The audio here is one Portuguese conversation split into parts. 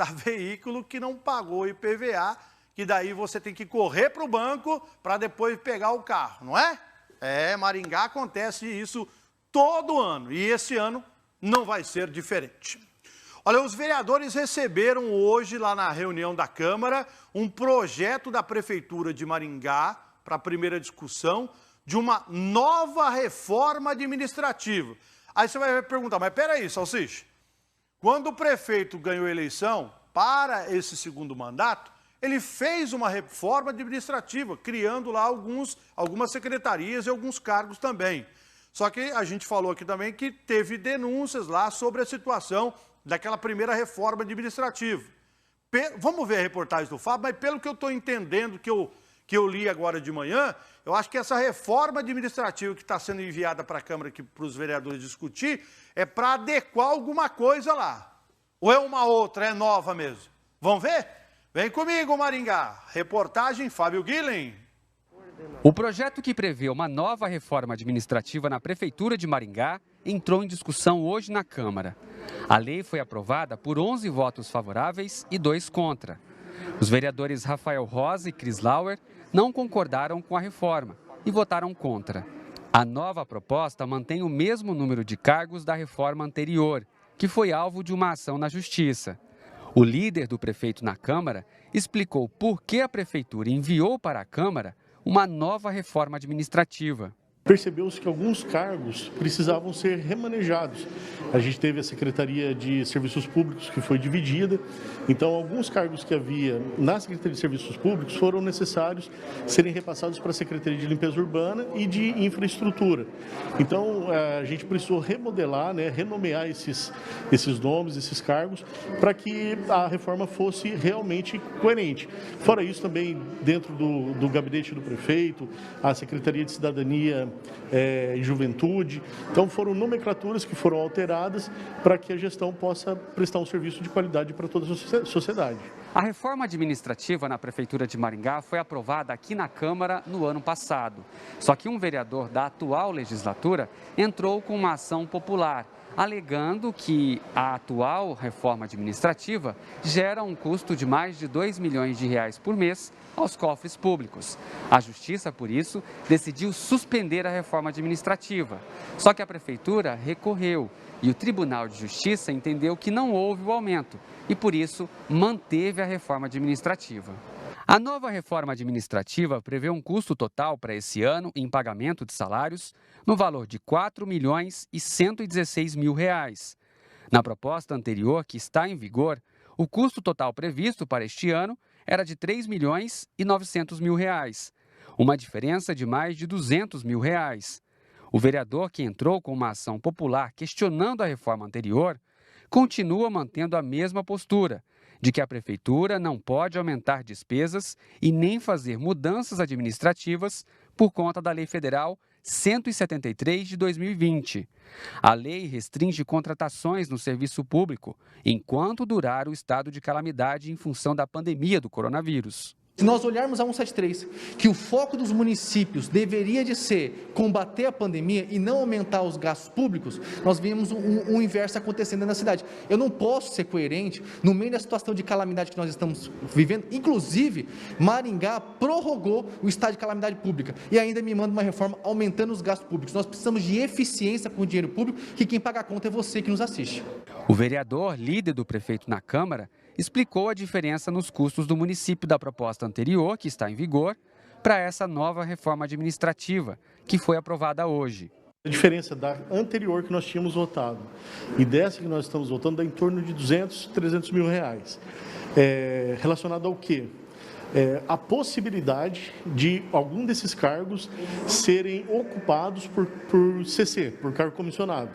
veículo que não pagou IPVA, que daí você tem que correr para o banco para depois pegar o carro, não é? Maringá acontece isso todo ano e esse ano não vai ser diferente. Olha, os vereadores receberam hoje, lá na reunião da Câmara, um projeto da Prefeitura de Maringá, para a primeira discussão, de uma nova reforma administrativa. Aí você vai perguntar, mas peraí, Salsicha, quando o prefeito ganhou a eleição para esse segundo mandato, ele fez uma reforma administrativa, criando lá algumas secretarias e alguns cargos também. Só que a gente falou aqui também que teve denúncias lá sobre a situação daquela primeira reforma administrativa. Vamos ver a reportagem do Fábio, mas pelo que eu estou entendendo, que eu li agora de manhã, eu acho que essa reforma administrativa que está sendo enviada para a Câmara para os vereadores discutir é para adequar alguma coisa lá. Ou é uma outra, é nova mesmo? Vamos ver? Vem comigo, Maringá. Reportagem Fábio Guilhem. O projeto que prevê uma nova reforma administrativa na Prefeitura de Maringá entrou em discussão hoje na Câmara. A lei foi aprovada por 11 votos favoráveis e 2 contra. Os vereadores Rafael Rosa e Cris Lauer não concordaram com a reforma e votaram contra. A nova proposta mantém o mesmo número de cargos da reforma anterior, que foi alvo de uma ação na Justiça. O líder do prefeito na Câmara explicou por que a Prefeitura enviou para a Câmara uma nova reforma administrativa. Percebeu-se que alguns cargos precisavam ser remanejados. A gente teve a Secretaria de Serviços Públicos que foi dividida, então alguns cargos que havia na Secretaria de Serviços Públicos foram necessários serem repassados para a Secretaria de Limpeza Urbana e de Infraestrutura. Então a gente precisou remodelar, renomear esses nomes, esses cargos, para que a reforma fosse realmente coerente. Fora isso, também dentro do gabinete do prefeito, a Secretaria de Cidadania e Juventude. Então foram nomenclaturas que foram alteradas para que a gestão possa prestar um serviço de qualidade para toda a sociedade. A reforma administrativa na Prefeitura de Maringá foi aprovada aqui na Câmara no ano passado. Só que um vereador da atual legislatura entrou com uma ação popular, alegando que a atual reforma administrativa gera um custo de mais de R$2 milhões por mês aos cofres públicos. A Justiça, por isso, decidiu suspender a reforma administrativa. Só que a Prefeitura recorreu e o Tribunal de Justiça entendeu que não houve o aumento e, por isso, manteve a reforma administrativa. A nova reforma administrativa prevê um custo total para esse ano em pagamento de salários no valor de R$4.116.000. Na proposta anterior, que está em vigor, o custo total previsto para este ano era de R$3.900.000, uma diferença de mais de R$200.000. O vereador que entrou com uma ação popular questionando a reforma anterior continua mantendo a mesma postura, de que a Prefeitura não pode aumentar despesas e nem fazer mudanças administrativas por conta da Lei Federal 173 de 2020. A lei restringe contratações no serviço público enquanto durar o estado de calamidade em função da pandemia do coronavírus. Se nós olharmos a 173, que o foco dos municípios deveria de ser combater a pandemia e não aumentar os gastos públicos, nós vemos um inverso acontecendo na cidade. Eu não posso ser coerente no meio da situação de calamidade que nós estamos vivendo. Inclusive, Maringá prorrogou o estado de calamidade pública e ainda me manda uma reforma aumentando os gastos públicos. Nós precisamos de eficiência com o dinheiro público, que quem paga a conta é você que nos assiste. O vereador, líder do prefeito na Câmara, explicou a diferença nos custos do município da proposta anterior, que está em vigor, para essa nova reforma administrativa, que foi aprovada hoje. A diferença da anterior que nós tínhamos votado e dessa que nós estamos votando dá em torno de R$200, R$300 mil. Relacionado ao quê? A possibilidade de algum desses cargos serem ocupados por CC, por cargo comissionado.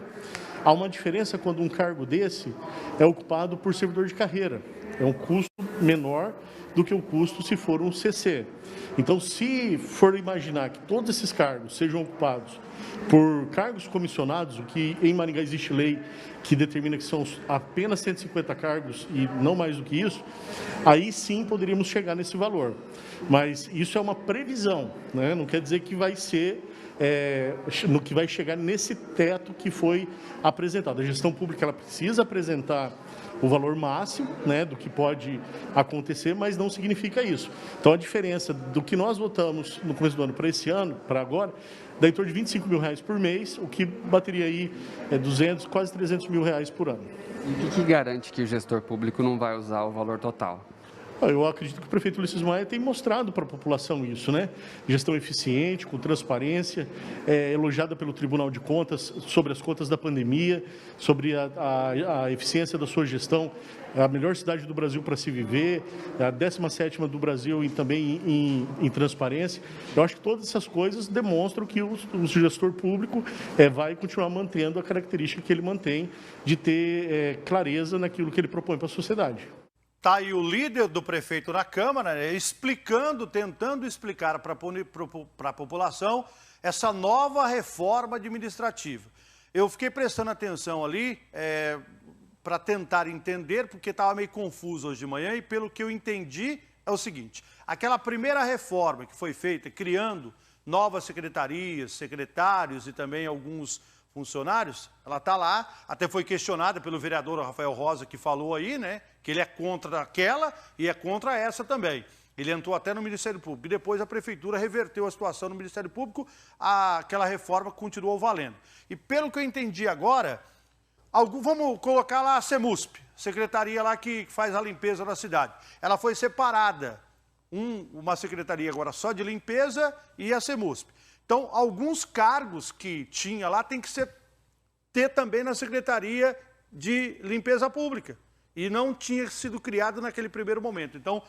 Há uma diferença quando um cargo desse é ocupado por servidor de carreira. É um custo menor do que o custo se for um CC. Então, se for imaginar que todos esses cargos sejam ocupados por cargos comissionados, o que em Maringá existe lei que determina que são apenas 150 cargos e não mais do que isso, aí sim poderíamos chegar nesse valor. Mas isso é uma previsão, né? Não quer dizer que vai ser, no que vai chegar nesse teto que foi apresentado. A gestão pública ela precisa apresentar o valor máximo, né, do que pode acontecer, mas não significa isso. Então, a diferença do que nós votamos no começo do ano para esse ano, para agora, dá em torno de R$ 25 mil por mês, o que bateria aí 200, quase R$ 300 mil por ano. E o que garante que o gestor público não vai usar o valor total? Eu acredito que o prefeito Ulisses Maia tem mostrado para a população isso, né? Gestão eficiente, com transparência, elogiada pelo Tribunal de Contas sobre as contas da pandemia, sobre a eficiência da sua gestão, a melhor cidade do Brasil para se viver, a 17ª do Brasil e também em transparência. Eu acho que todas essas coisas demonstram que o gestor público vai continuar mantendo a característica que ele mantém de ter clareza naquilo que ele propõe para a sociedade. Está aí o líder do prefeito na Câmara, né, tentando explicar para a população essa nova reforma administrativa. Eu fiquei prestando atenção ali para tentar entender, porque estava meio confuso hoje de manhã, e pelo que eu entendi é o seguinte: aquela primeira reforma que foi feita, criando novas secretarias, secretários e também alguns funcionários, ela está lá, até foi questionada pelo vereador Rafael Rosa, que falou aí, né, que ele é contra aquela e é contra essa também. Ele entrou até no Ministério Público e depois a Prefeitura reverteu a situação no Ministério Público, aquela reforma continuou valendo. E pelo que eu entendi agora, vamos colocar lá a CEMUSP, secretaria lá que faz a limpeza da cidade. Ela foi separada, uma secretaria agora só de limpeza e a CEMUSP. Então, alguns cargos que tinha lá tem que ter também na Secretaria de Limpeza Pública. E não tinha sido criado naquele primeiro momento. Então,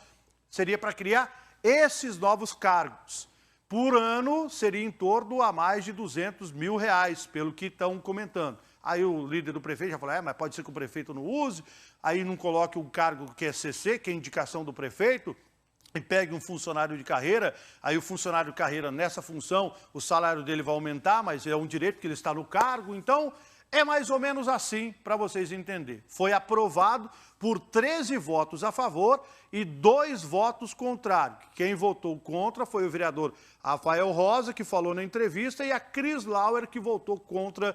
seria para criar esses novos cargos. Por ano, seria em torno a mais de R$200 mil, pelo que estão comentando. Aí o líder do prefeito já falou, mas pode ser que o prefeito não use, aí não coloque um cargo que é CC, que é indicação do prefeito, e pegue um funcionário de carreira, aí o funcionário de carreira, nessa função, o salário dele vai aumentar, mas é um direito que ele está no cargo. Então, é mais ou menos assim, para vocês entenderem. Foi aprovado por 13 votos a favor e 2 votos contrários. Quem votou contra foi o vereador Rafael Rosa, que falou na entrevista, e a Cris Lauer, que votou contra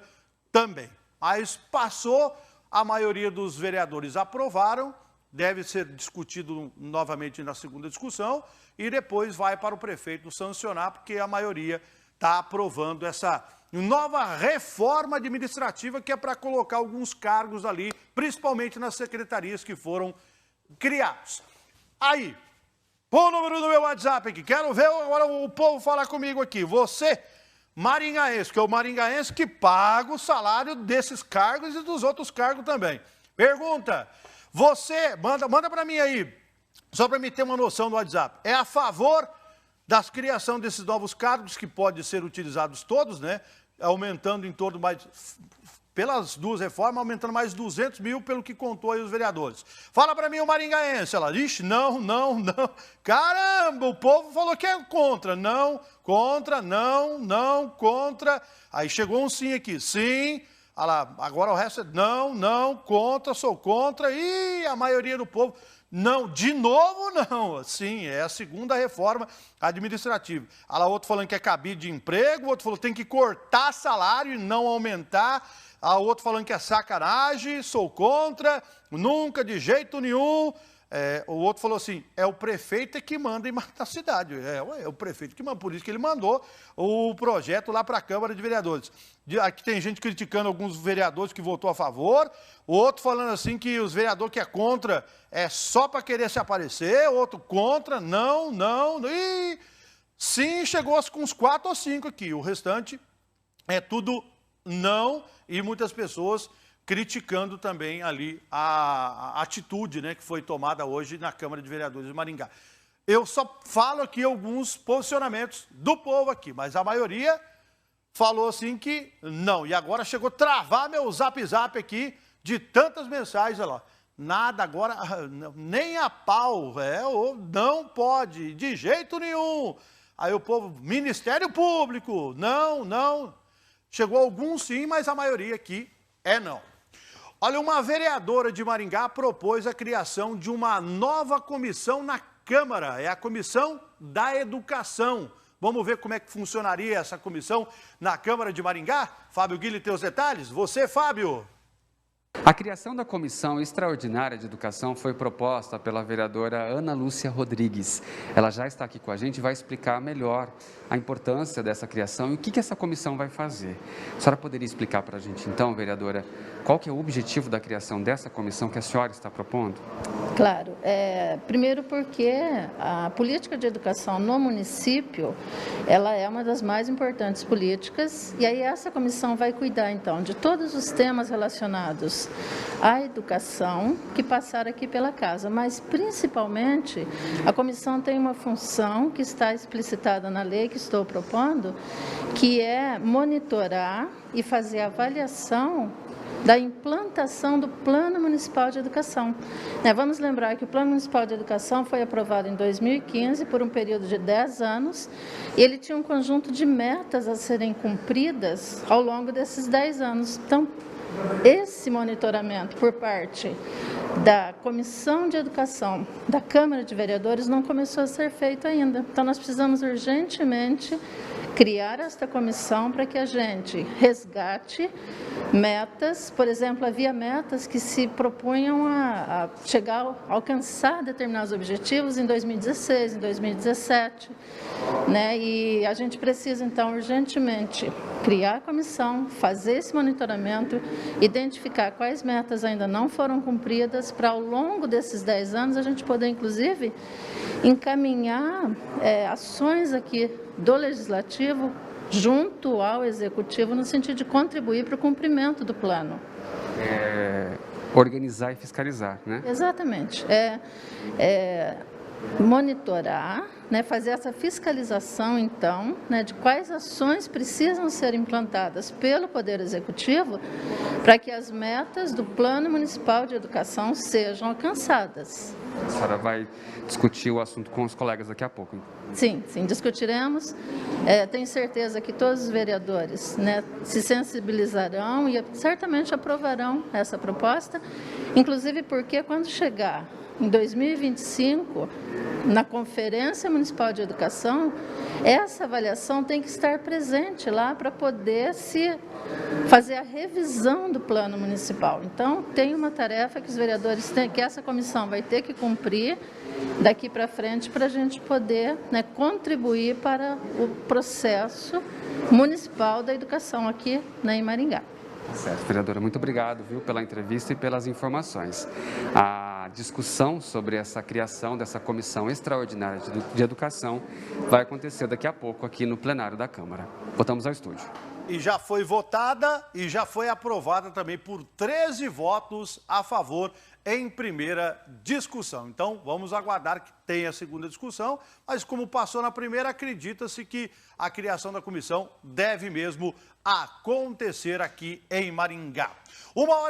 também. Mas passou, a maioria dos vereadores aprovaram, deve ser discutido novamente na segunda discussão e depois vai para o prefeito sancionar, porque a maioria está aprovando essa nova reforma administrativa que é para colocar alguns cargos ali, principalmente nas secretarias que foram criados. Aí, põe o número do meu WhatsApp aqui, quero ver agora o povo falar comigo aqui. Você, maringaense, que é o maringaense que paga o salário desses cargos e dos outros cargos também. Pergunta: você, manda para mim aí, só para me ter uma noção do WhatsApp, é a favor da criação desses novos cargos, que podem ser utilizados todos, né? Aumentando em torno mais, pelas duas reformas, aumentando mais 200 mil, pelo que contou aí os vereadores. Fala para mim o maringaense, ela, ixi, não. Caramba, o povo falou que é contra. Não, contra. Aí chegou um sim aqui, sim. Olha lá, agora o resto é não, contra, sou contra, e a maioria do povo, não, de novo não. Sim, é a segunda reforma administrativa. Olha lá, outro falando que é cabide de emprego, outro falou que tem que cortar salário e não aumentar, a outro falando que é sacanagem, sou contra, nunca, de jeito nenhum. O outro falou assim, é o prefeito que manda na cidade. É o prefeito que manda, por isso que ele mandou o projeto lá para a Câmara de Vereadores. Aqui tem gente criticando alguns vereadores que votou a favor, outro falando assim que os vereadores que é contra é só para querer se aparecer, outro contra, não. E sim, chegou com uns 4 ou 5 aqui, o restante é tudo não, e muitas pessoas criticando também ali a atitude, né, que foi tomada hoje na Câmara de Vereadores de Maringá. Eu só falo aqui alguns posicionamentos do povo aqui, mas a maioria falou assim que não. E agora chegou a travar meu zap aqui de tantas mensagens, olha lá. Nada agora, nem a pau, não pode, de jeito nenhum. Aí o povo, Ministério Público, não. Chegou alguns sim, mas a maioria aqui é não. Olha, uma vereadora de Maringá propôs a criação de uma nova comissão na Câmara. É a Comissão da Educação. Vamos ver como é que funcionaria essa comissão na Câmara de Maringá? Fábio Guilherme tem os detalhes. Você, Fábio. A criação da Comissão Extraordinária de Educação foi proposta pela vereadora Ana Lúcia Rodrigues. Ela já está aqui com a gente e vai explicar melhor a importância dessa criação e o que essa comissão vai fazer. A senhora poderia explicar para a gente, então, vereadora, qual que é o objetivo da criação dessa comissão que a senhora está propondo? Claro. Primeiro porque a política de educação no município, ela é uma das mais importantes políticas, e aí essa comissão vai cuidar, então, de todos os temas relacionados à educação que passaram aqui pela casa, mas principalmente a comissão tem uma função que está explicitada na lei que estou propondo, que é monitorar e fazer avaliação da implantação do Plano Municipal de Educação. Vamos lembrar que o Plano Municipal de Educação foi aprovado em 2015 por um período de 10 anos e ele tinha um conjunto de metas a serem cumpridas ao longo desses 10 anos. Então, esse monitoramento por parte da Comissão de Educação da Câmara de Vereadores não começou a ser feito ainda. Então, nós precisamos urgentemente criar esta comissão para que a gente resgate metas. Por exemplo, havia metas que se propunham a chegar a alcançar determinados objetivos em 2016, em 2017, E a gente precisa, então, urgentemente criar a comissão, fazer esse monitoramento, identificar quais metas ainda não foram cumpridas, para ao longo desses 10 anos a gente poder, inclusive, encaminhar ações aqui do Legislativo junto ao Executivo no sentido de contribuir para o cumprimento do plano. Organizar e fiscalizar, né? Exatamente. Monitorar, fazer essa fiscalização, então, de quais ações precisam ser implantadas pelo Poder Executivo para que as metas do Plano Municipal de Educação sejam alcançadas. A senhora vai discutir o assunto com os colegas daqui a pouco. Sim, discutiremos. Tenho certeza que todos os vereadores se sensibilizarão e certamente aprovarão essa proposta, inclusive porque quando chegar em 2025, na Conferência Municipal de Educação, essa avaliação tem que estar presente lá para poder se fazer a revisão do plano municipal. Então, tem uma tarefa que os vereadores têm, que essa comissão vai ter que cumprir daqui para frente para a gente poder contribuir para o processo municipal da educação aqui em Maringá. Certo, vereadora, muito obrigado, pela entrevista e pelas informações. A discussão sobre essa criação dessa comissão extraordinária de educação vai acontecer daqui a pouco aqui no plenário da Câmara. Voltamos ao estúdio. E já foi votada e já foi aprovada também por 13 votos a favor em primeira discussão. Então, vamos aguardar que tenha a segunda discussão, mas como passou na primeira, acredita-se que a criação da comissão deve mesmo acontecer aqui em Maringá.